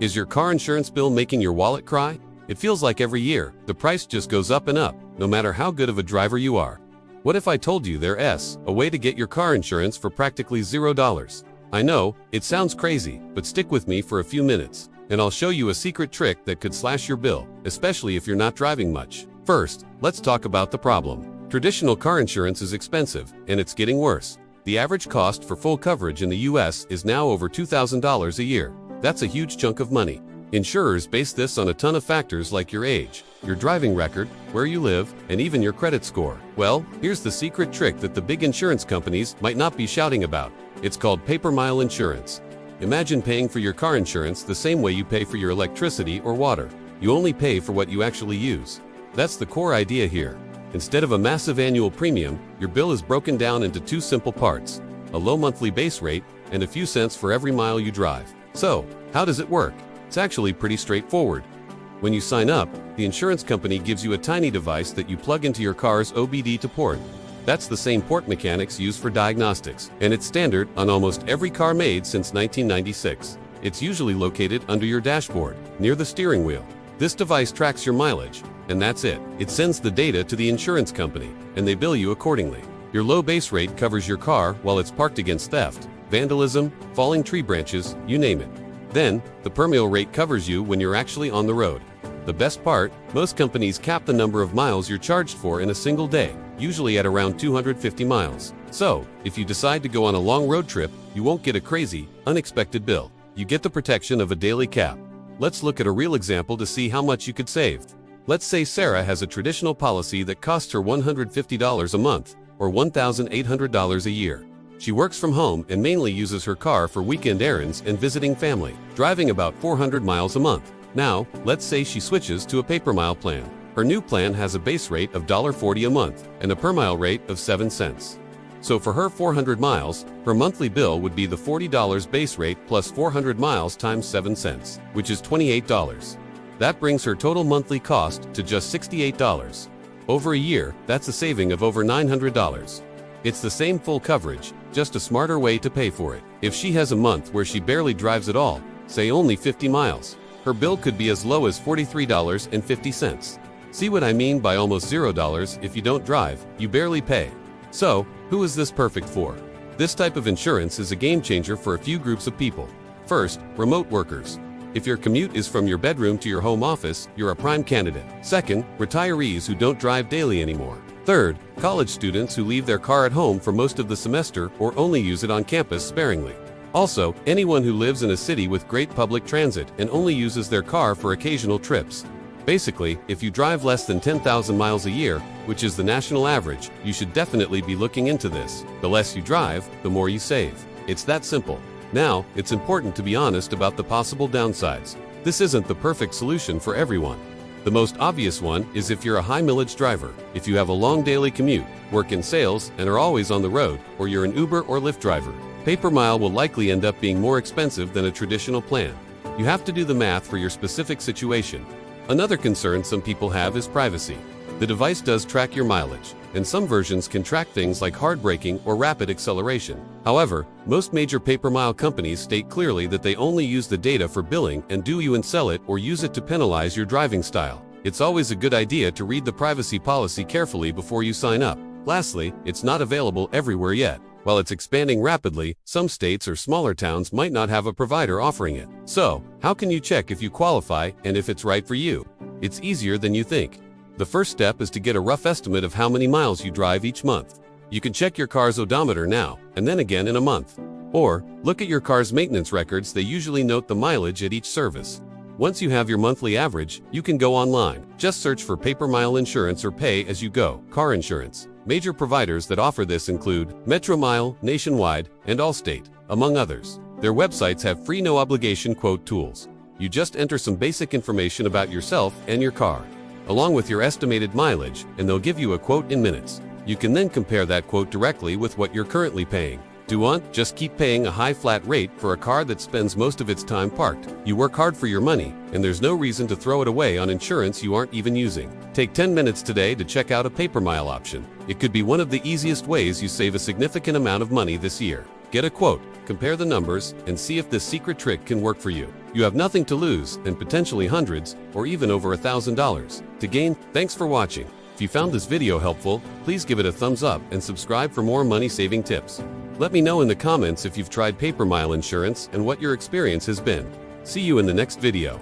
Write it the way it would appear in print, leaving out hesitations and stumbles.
Is your car insurance bill making your wallet cry? It feels like every year, the price just goes up and up, no matter how good of a driver you are. What if I told you there's a way to get your car insurance for practically $0? I know, it sounds crazy, but stick with me for a few minutes, and I'll show you a secret trick that could slash your bill, especially if you're not driving much. First, let's talk about the problem. Traditional car insurance is expensive, and it's getting worse. The average cost for full coverage in the US is now over $2,000 a year. That's a huge chunk of money. Insurers base this on a ton of factors like your age, your driving record, where you live, and even your credit score. Well, here's the secret trick that the big insurance companies might not be shouting about. It's called pay-per-mile insurance. Imagine paying for your car insurance the same way you pay for your electricity or water. You only pay for what you actually use. That's the core idea here. Instead of a massive annual premium, your bill is broken down into two simple parts: a low monthly base rate and a few cents for every mile you drive. So, how does it work? It's actually pretty straightforward. When you sign up, the insurance company gives you a tiny device that you plug into your car's OBD2 port. That's the same port mechanics use for diagnostics, and it's standard on almost every car made since 1996. It's usually located under your dashboard, near the steering wheel. This device tracks your mileage, and that's it. It sends the data to the insurance company, and they bill you accordingly. Your low base rate covers your car while it's parked against theft, vandalism, falling tree branches, you name it. Then, the per-mile rate covers you when you're actually on the road. The best part, most companies cap the number of miles you're charged for in a single day, usually at around 250 miles. So, if you decide to go on a long road trip, you won't get a crazy, unexpected bill. You get the protection of a daily cap. Let's look at a real example to see how much you could save. Let's say Sarah has a traditional policy that costs her $150 a month, or $1,800 a year. She works from home and mainly uses her car for weekend errands and visiting family, driving about 400 miles a month. Now, let's say she switches to a pay-per-mile plan. Her new plan has a base rate of $1.40 a month and a per-mile rate of 7 cents. So for her 400 miles, her monthly bill would be the $40 base rate plus 400 miles times 7 cents, which is $28. That brings her total monthly cost to just $68. Over a year, that's a saving of over $900. It's the same full coverage, just a smarter way to pay for it. If she has a month where she barely drives at all, say only 50 miles, her bill could be as low as $43.50. See what I mean by almost $0 if you don't drive, you barely pay. So, who is this perfect for? This type of insurance is a game changer for a few groups of people. First, remote workers. If your commute is from your bedroom to your home office, you're a prime candidate. Second, retirees who don't drive daily anymore. Third, college students who leave their car at home for most of the semester or only use it on campus sparingly. Also, anyone who lives in a city with great public transit and only uses their car for occasional trips. Basically, if you drive less than 10,000 miles a year, which is the national average, you should definitely be looking into this. The less you drive, the more you save. It's that simple. Now, it's important to be honest about the possible downsides. This isn't the perfect solution for everyone. The most obvious one is if you're a high-mileage driver, if you have a long daily commute, work in sales, and are always on the road, or you're an Uber or Lyft driver. Pay-per-mile will likely end up being more expensive than a traditional plan. You have to do the math for your specific situation. Another concern some people have is privacy. The device does track your mileage, and some versions can track things like hard braking or rapid acceleration. However, most major pay-per-mile companies state clearly that they only use the data for billing and do you and sell it or use it to penalize your driving style. It's always a good idea to read the privacy policy carefully before you sign up. Lastly, it's not available everywhere yet. While it's expanding rapidly, some states or smaller towns might not have a provider offering it. So, how can you check if you qualify and if it's right for you? It's easier than you think. The first step is to get a rough estimate of how many miles you drive each month. You can check your car's odometer now, and then again in a month. Or, look at your car's maintenance records. They usually note the mileage at each service. Once you have your monthly average, you can go online. Just search for pay-per-mile insurance or pay-as-you-go car insurance. Major providers that offer this include Metromile, Nationwide, and Allstate, among others. Their websites have free no-obligation quote tools. You just enter some basic information about yourself and your car, along with your estimated mileage, and they'll give you a quote in minutes. You can then compare that quote directly with what you're currently paying. Do you want? Just keep paying a high flat rate for a car that spends most of its time parked. You work hard for your money, and there's no reason to throw it away on insurance you aren't even using. Take 10 minutes today to check out a pay-per-mile option. It could be one of the easiest ways you save a significant amount of money this year. Get a quote, compare the numbers, and see if this secret trick can work for you. You have nothing to lose and potentially hundreds or even over $1,000 to gain. Thanks for watching. If you found this video helpful, please give it a thumbs up and subscribe for more money-saving tips. Let me know in the comments if you've tried pay-per-mile insurance and what your experience has been. See you in the next video.